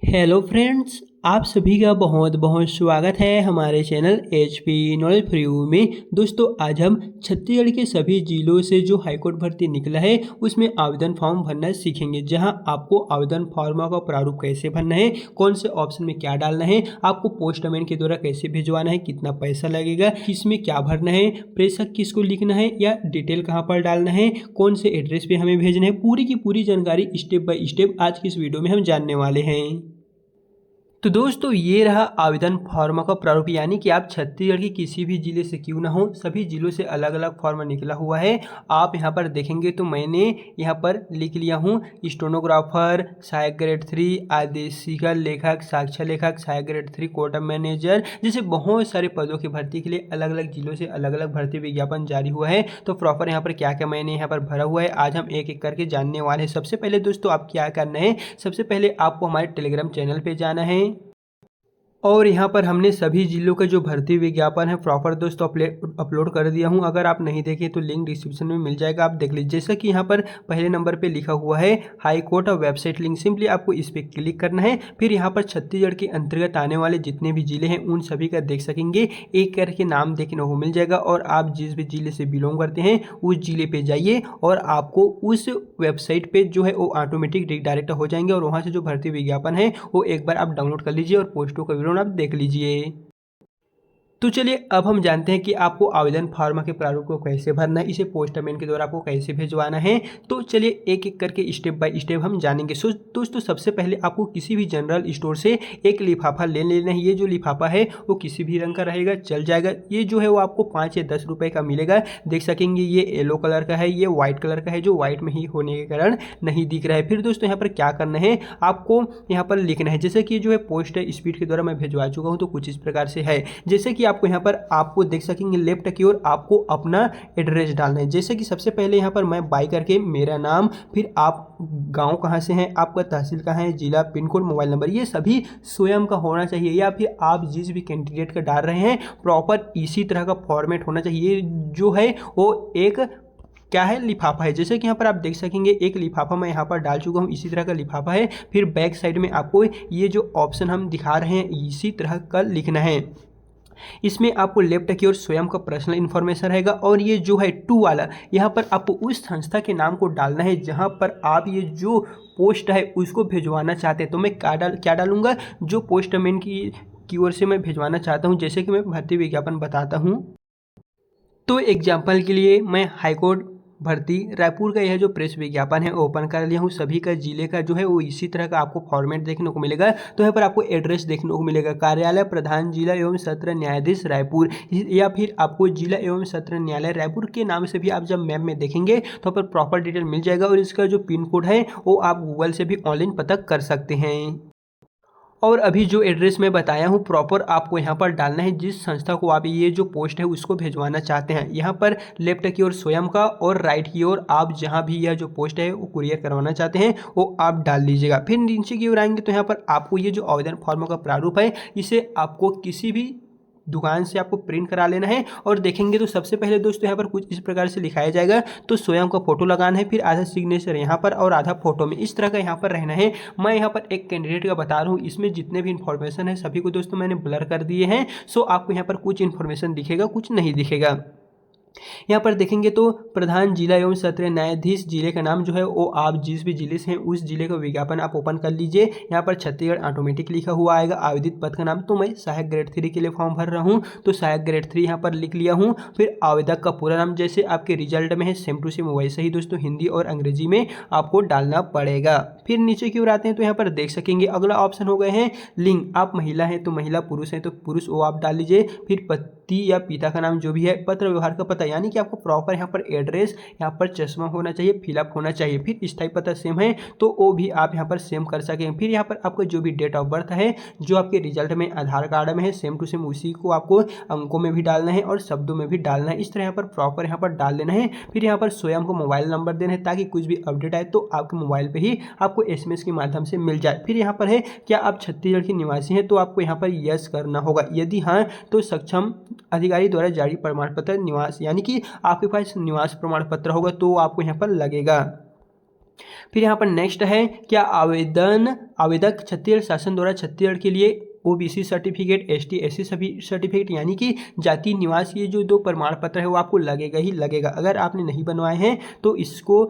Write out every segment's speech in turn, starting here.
Hello friends, आप सभी का बहुत बहुत स्वागत है हमारे channel HP knowledge for you में। दोस्तों, आज हम छत्तीसगढ़ के सभी जिलों से जो हाईकोर्ट भर्ती निकला है उसमें आवेदन फॉर्म भरना सीखेंगे, जहां आपको आवेदन फॉर्म का प्रारूप कैसे भरना है, कौन से ऑप्शन में क्या डालना है, आपको पोस्टमैन के द्वारा कैसे भिजवाना है, कितना पैसा लगेगा, किसमें क्या भरना है, प्रेषक किसको लिखना है या डिटेल कहाँ पर डालना है, कौन से एड्रेस पे हमें भेजना है, पूरी की पूरी जानकारी स्टेप बाय स्टेप आज की इस वीडियो में हम जानने वाले हैं। तो दोस्तों, ये रहा आवेदन फॉर्म का प्रारूप, यानी कि आप छत्तीसगढ़ के किसी भी जिले से क्यों ना हो, सभी जिलों से अलग अलग फॉर्म निकला हुआ है। आप यहाँ पर देखेंगे तो मैंने यहाँ पर लिख लिया हूँ स्टेनोग्राफर, सहायक ग्रेड 3, आदेशिक लेखक, साक्ष्य लेखक, सहायक ग्रेड 3, कोर्ट मैनेजर, जैसे बहुत सारे पदों की भर्ती के लिए अलग अलग जिलों से अलग अलग भर्ती विज्ञापन जारी हुआ है। तो प्रॉपर यहाँ पर क्या क्या मैंने यहाँ पर भरा हुआ है आज हम एक एक करके जानने वाले हैं। सबसे पहले दोस्तों, आप क्या करना है, सबसे पहले आपको हमारे टेलीग्राम चैनल पे जाना है और यहाँ पर हमने सभी जिलों का जो भर्ती विज्ञापन है प्रॉपर दोस्तों अपलोड कर दिया हूँ। अगर आप नहीं देखे तो लिंक डिस्क्रिप्शन में मिल जाएगा, आप देख लीजिए। जैसा कि यहाँ पर पहले नंबर पे लिखा हुआ है हाई कोर्ट और वेबसाइट लिंक, सिंपली आपको इस पर क्लिक करना है। फिर यहाँ पर छत्तीसगढ़ के अंतर्गत आने वाले जितने भी जिले हैं उन सभी का देख सकेंगे, एक करके नाम देखने को मिल जाएगा। और आप जिस भी जिले से बिलोंग करते हैं उस जिले पे जाइए और आपको उस वेबसाइट पे जो है वो ऑटोमेटिक रिडायरेक्ट हो जाएंगे और वहाँ से जो भर्ती विज्ञापन है वो एक बार आप डाउनलोड कर लीजिए और पोस्टों का आप देख लीजिए। तो चलिए अब हम जानते हैं कि आपको आवेदन फॉर्म के प्रारूप को कैसे भरना है, इसे पोस्टमैन के द्वारा आपको कैसे भिजवाना है। तो चलिए एक एक करके स्टेप बाय स्टेप हम जानेंगे। सो दोस्तों, सबसे पहले आपको किसी भी जनरल स्टोर से एक लिफाफा ले लेना है। ये जो लिफाफा है वो किसी भी रंग का रहेगा, चल जाएगा। ये जो है वो आपको 5 या 10 रुपये का मिलेगा। देख सकेंगे ये येलो कलर का है, ये व्हाइट कलर का है, जो व्हाइट में ही होने के कारण नहीं दिख रहा है। फिर दोस्तों यहाँ पर क्या करना है, आपको यहाँ पर लिखना है। जैसे कि जो है पोस्ट स्पीड के द्वारा मैं भिजवा चुका हूँ, तो कुछ इस प्रकार से है। जैसे कि आपको यहाँ पर आपको देख सकेंगे लेफ्ट की ओर आपको अपना एड्रेस डालना है। जैसे कि सबसे पहले यहाँ पर मैं बाई करके मेरा नाम, फिर आप गांव कहाँ से हैं, आपका तहसील कहाँ है, जिला, पिन कोड, मोबाइल नंबर, ये सभी स्वयं का होना चाहिए। या फिर आप जिस भी कैंडिडेट का डाल रहे हैं प्रॉपर इसी तरह का फॉर्मेट होना चाहिए। जो है वो एक क्या है, लिफाफा है। जैसे कि यहाँ पर आप देख सकेंगे एक लिफाफा मैं यहाँ पर डाल चुका हूँ, इसी तरह का लिफाफा है। फिर बैक साइड में आपको ये जो ऑप्शन हम दिखा रहे हैं इसी तरह का लिखना है। इसमें आपको लेफ्ट की ओर स्वयं का पर्सनल इन्फॉर्मेशन रहेगा और ये जो है टू वाला, यहाँ पर आपको उस संस्था के नाम को डालना है जहाँ पर आप ये जो पोस्ट है उसको भिजवाना चाहते हैं। तो मैं क्या डालूंगा, जो पोस्टमैन की ओर से मैं भिजवाना चाहता हूँ। जैसे कि मैं भर्ती विज्ञापन बताता हूँ, तो एग्जाम्पल के लिए मैं हाईकोर्ट भर्ती रायपुर का यह जो प्रेस विज्ञापन है ओपन कर लिया हूँ। सभी का जिले का जो है वो इसी तरह का आपको फॉर्मेट देखने को मिलेगा। तो यहाँ पर आपको एड्रेस देखने को मिलेगा, कार्यालय प्रधान जिला एवं सत्र न्यायाधीश रायपुर, या फिर आपको जिला एवं सत्र न्यायालय रायपुर के नाम से भी आप जब मैप में देखेंगे तो पर प्रॉपर डिटेल मिल जाएगा। और इसका जो पिन कोड है वो आप गूगल से भी ऑनलाइन पता कर सकते हैं। और अभी जो एड्रेस मैं बताया हूँ प्रॉपर आपको यहाँ पर डालना है, जिस संस्था को आप ये जो पोस्ट है उसको भिजवाना चाहते हैं। यहाँ पर लेफ्ट की ओर स्वयं का और राइट की ओर आप जहाँ भी यह जो पोस्ट है वो कुरियर करवाना चाहते हैं वो आप डाल लीजिएगा। फिर नीचे की ओर आएंगे तो यहाँ पर आपको ये जो आवेदन फॉर्म का प्रारूप है इसे आपको किसी भी दुकान से आपको प्रिंट करा लेना है। और देखेंगे तो सबसे पहले दोस्तों यहाँ पर कुछ इस प्रकार से लिखाया जाएगा। तो स्वयं का फोटो लगाना है, फिर आधा सिग्नेचर यहाँ पर और आधा फोटो में, इस तरह का यहाँ पर रहना है। मैं यहाँ पर एक कैंडिडेट का बता रहा हूँ, इसमें जितने भी इन्फॉर्मेशन है सभी को दोस्तों मैंने ब्लर कर दिए हैं। सो आपको यहाँ पर कुछ इन्फॉर्मेशन दिखेगा, कुछ नहीं दिखेगा। यहाँ पर देखेंगे तो प्रधान जिला एवं सत्र न्यायाधीश, जिले का नाम जो है वो आप जिस भी जिले से हैं उस जिले का विज्ञापन आप ओपन कर लीजिए। यहाँ पर छत्तीसगढ़ ऑटोमेटिक लिखा हुआ आएगा। आवेदित पद का नाम, तो मैं सहायक ग्रेड 3 के लिए फॉर्म भर रहा हूँ तो सहायक ग्रेड 3 यहाँ पर लिख लिया हूँ। फिर आवेदक का पूरा नाम जैसे आपके रिजल्ट में है सेम टू सेम वैसे ही दोस्तों हिंदी और अंग्रेजी में आपको डालना पड़ेगा। फिर नीचे की ओर आते हैं तो यहाँ पर देख सकेंगे अगला ऑप्शन हो गए हैं लिंग, आप महिला हैं तो महिला, पुरुष हैं तो पुरुष, वो आप डाल लीजिए। फिर पति या पिता का नाम जो भी है, पत्र व्यवहार का पता, यानी कि आपको प्रॉपर यहाँ पर एड्रेस, यहाँ पर चश्मा होना चाहिए, फिलअप होना चाहिए। फिर स्थायी पता सेम है तो वो भी आप यहाँ पर सेम कर सकें। फिर यहाँ पर आपका जो भी डेट ऑफ बर्थ है जो आपके रिजल्ट में आधार कार्ड में है सेम टू सेम उसी को आपको अंकों में भी डालना है और शब्दों में भी डालना है। इस तरह यहाँ पर प्रॉपर यहाँ पर डाल देना है। फिर यहाँ पर स्वयं को मोबाइल नंबर देना है ताकि कुछ भी अपडेट आए तो आपके मोबाइल पर ही आपको SMS के माध्यम से मिल जाए। फिर यहाँ पर है क्या आप छत्तीसगढ़ के निवासी हैं, तो आपको यहाँ पर यस करना होगा। यदि हाँ तो सक्षम अधिकारी द्वारा जारी प्रमाण पत्र निवास, यानी कि आपके पास निवास प्रमाण पत्र होगा तो आपको यहाँ पर लगेगा। फिर यहाँ पर नेक्स्ट है, क्या आवेदक छत्तीसगढ़ शासन द्वारा छत्तीसगढ़ के लिए ओबीसी सर्टिफिकेट, एसटी एससी सभी सर्टिफिकेट यानी कि जाति निवास, ये जो 2 प्रमाण पत्र है वो आपको लगेगा ही लगेगा। अगर आपने नहीं बनवाए हैं तो इसको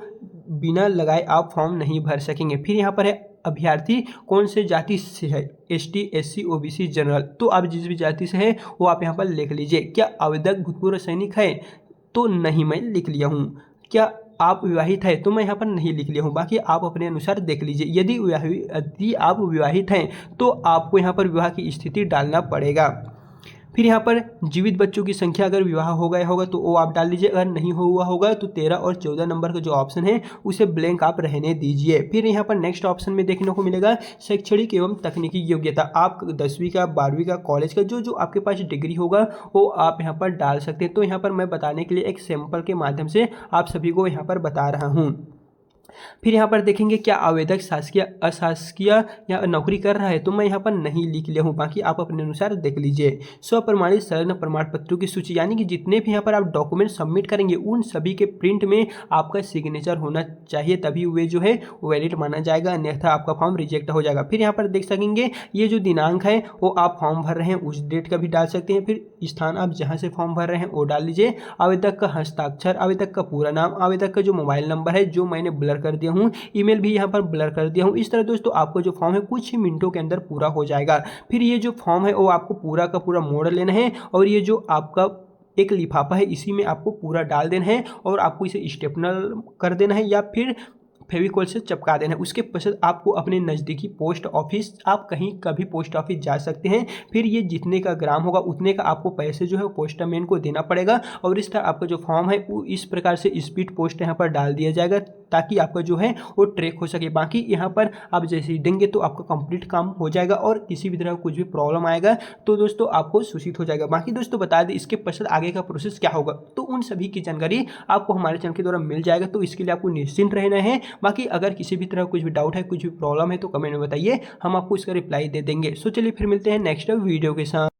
बिना लगाए आप फॉर्म नहीं भर सकेंगे। फिर यहाँ पर है, अभ्यर्थी कौन से जाति से है, एसटी एससी ओबीसी जनरल, तो आप जिस भी जाति से है वो आप यहाँ पर लिख लीजिए। क्या आवेदक भूतपूर्व सैनिक है, तो नहीं, मैं लिख लिया हूँ। क्या आप विवाहित है, तो मैं यहाँ पर नहीं लिख लिया हूँ, बाकी आप अपने अनुसार देख लीजिए। यदि आप विवाहित हैं तो आपको यहाँ पर विवाह की स्थिति डालना पड़ेगा। फिर यहाँ पर जीवित बच्चों की संख्या, अगर विवाह हो गया होगा तो वो आप डाल दीजिए, अगर नहीं हुआ होगा तो 13 और 14 नंबर का जो ऑप्शन है उसे ब्लैंक आप रहने दीजिए। फिर यहाँ पर नेक्स्ट ऑप्शन में देखने को मिलेगा शैक्षणिक एवं तकनीकी योग्यता, आप 10वीं का, 12वीं का, कॉलेज का जो आपके पास डिग्री होगा वो आप यहाँ पर डाल सकते हैं। तो यहाँ पर मैं बताने के लिए एक सैंपल के माध्यम से आप सभी को यहाँ पर बता रहा हूँ। फिर यहाँ पर देखेंगे, क्या आवेदक शासकीय अशासकीय या नौकरी कर रहा है, तो मैं यहाँ पर नहीं लिख लिया हूँ, बाकी आप अपने अनुसार देख लीजिए। स्वप्रमाणित संलग्न प्रमाण पत्रों की सूची, यानी कि जितने भी यहाँ पर आप डॉक्यूमेंट सबमिट करेंगे उन सभी के प्रिंट में आपका सिग्नेचर होना चाहिए, तभी वे जो है वैलिड माना जाएगा, अन्यथा आपका फॉर्म रिजेक्ट हो जाएगा। फिर यहाँ पर देख सकेंगे ये जो दिनांक है वो आप फॉर्म भर रहे हैं उस डेट का भी डाल सकते हैं। फिर स्थान आप जहाँ से फॉर्म भर रहे हैं वो डाल लीजिए। आवेदक का हस्ताक्षर, आवेदक का पूरा नाम, आवेदक का जो मोबाइल नंबर है जो मैंने ब्लर कर दिया हूँ, ईमेल भी यहाँ पर ब्लर कर दिया हूँ। इस तरह दोस्तों आपको जो फॉर्म है कुछ ही मिनटों के अंदर पूरा हो जाएगा। फिर ये जो फॉर्म है वो आपको पूरा का पूरा मोड़ लेना है और ये जो आपका एक लिफाफा है इसी में आपको पूरा डाल देना है और आपको इसे स्टेपनर कर देना है या फिर फेविकॉल से चिपका देना है। उसके पश्चात आपको अपने नज़दीकी पोस्ट ऑफिस, आप कहीं कभी पोस्ट ऑफिस जा सकते हैं। फिर ये जितने का ग्राम होगा उतने का आपको पैसे जो है पोस्टमैन को देना पड़ेगा और इस तरह आपका जो फॉर्म है वो इस प्रकार से स्पीड पोस्ट यहाँ पर डाल दिया जाएगा ताकि आपका जो है वो ट्रैक हो सके। बाकी यहाँ पर आप जैसे ही देंगे तो आपका कंप्लीट काम हो जाएगा और किसी भी तरह का कुछ भी प्रॉब्लम आएगा तो दोस्तों आपको सूचित हो जाएगा। बाकी दोस्तों बता दें इसके पश्चात आगे का प्रोसेस क्या होगा, तो उन सभी की जानकारी आपको हमारे चैनल के द्वारा मिल जाएगा, तो इसके लिए आपको निश्चिंत रहना है। बाकी अगर किसी भी तरह कुछ भी डाउट है, कुछ भी प्रॉब्लम है तो कमेंट में बताइए, हम आपको इसका रिप्लाई दे देंगे। सो चलिए फिर मिलते हैं नेक्स्ट वीडियो के साथ।